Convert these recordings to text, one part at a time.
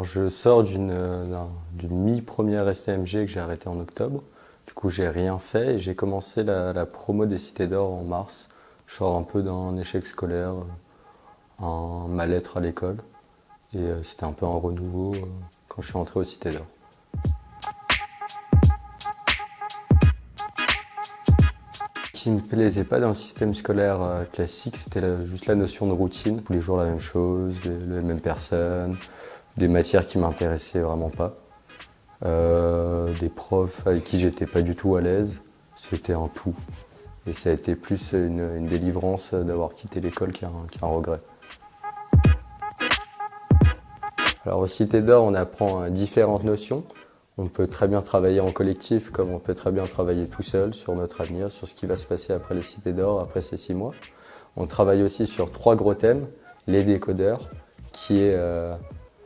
Alors je sors d'une mi-première STMG que j'ai arrêtée en octobre. Du coup j'ai rien fait et j'ai commencé la promo des Cités d'Or en mars. Je sors un peu d'un échec scolaire, un mal-être à l'école. Et c'était un peu un renouveau quand je suis entré aux Cités d'Or. Ce qui me plaisait pas dans le système scolaire classique, c'était juste la notion de routine. Tous les jours la même chose, les mêmes personnes, des matières qui m'intéressaient vraiment pas. Des profs avec qui j'étais pas du tout à l'aise, c'était un tout. Et ça a été plus une délivrance d'avoir quitté l'école qu'un regret. Alors aux Cités d'Or, on apprend différentes notions. On peut très bien travailler en collectif comme on peut très bien travailler tout seul sur notre avenir, sur ce qui va se passer après les Cités d'Or, après ces 6 mois. On travaille aussi sur 3 gros thèmes. Les décodeurs, qui est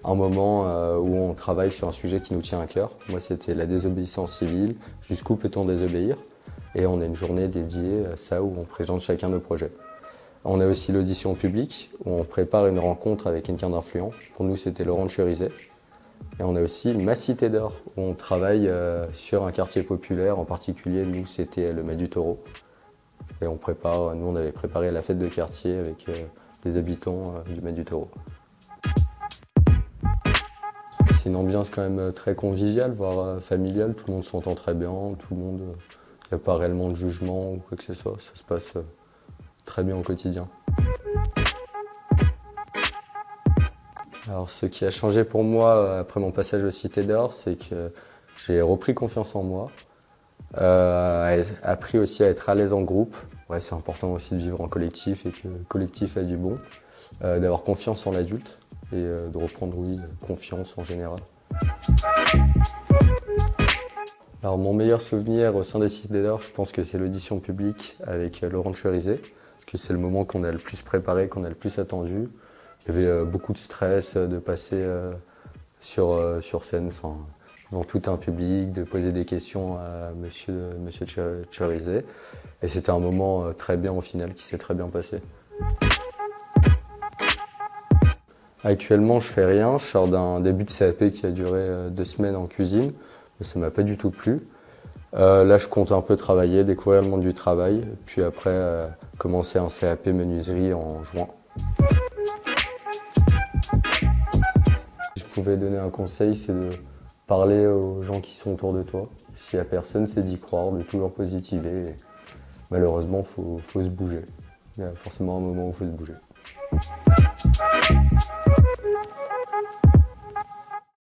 un moment où on travaille sur un sujet qui nous tient à cœur. Moi, c'était la désobéissance civile, jusqu'où peut-on désobéir? Et on a une journée dédiée à ça où on présente chacun nos projets. On a aussi l'audition publique, où on prépare une rencontre avec quelqu'un d'influent. Pour nous, c'était Laurent Churizet. Et on a aussi Ma Cité d'Or, où on travaille sur un quartier populaire. En particulier, nous, c'était le Mas du Taureau. Et nous, on avait préparé la fête de quartier avec les habitants du Mas du Taureau. C'est une ambiance quand même très conviviale, voire familiale. Tout le monde s'entend très bien, tout le monde, il n'y a pas réellement de jugement ou quoi que ce soit. Ça se passe très bien au quotidien. Alors, ce qui a changé pour moi après mon passage aux Cités d'Or, c'est que j'ai repris confiance en moi, appris aussi à être à l'aise en groupe. Ouais, c'est important aussi de vivre en collectif et que le collectif a du bon, d'avoir confiance en l'adulte et de reprendre, oui, confiance en général. Alors, mon meilleur souvenir au sein des Cités d'Or, je pense que c'est l'audition publique avec Laurent Churizet, parce que c'est le moment qu'on a le plus préparé, qu'on a le plus attendu. Il y avait beaucoup de stress de passer sur scène, devant tout un public, de poser des questions à monsieur Churizet. Et c'était un moment très bien au final, qui s'est très bien passé. Actuellement, je fais rien. Je sors d'un début de CAP qui a duré 2 semaines en cuisine. Mais ça m'a pas du tout plu. Là, je compte un peu travailler, découvrir le monde du travail. Puis après, commencer un CAP menuiserie en juin. Si je pouvais donner un conseil, c'est de parler aux gens qui sont autour de toi. S'il n'y a personne, c'est d'y croire, de toujours positiver. Et malheureusement, faut se bouger. Il y a forcément un moment où il faut se bouger.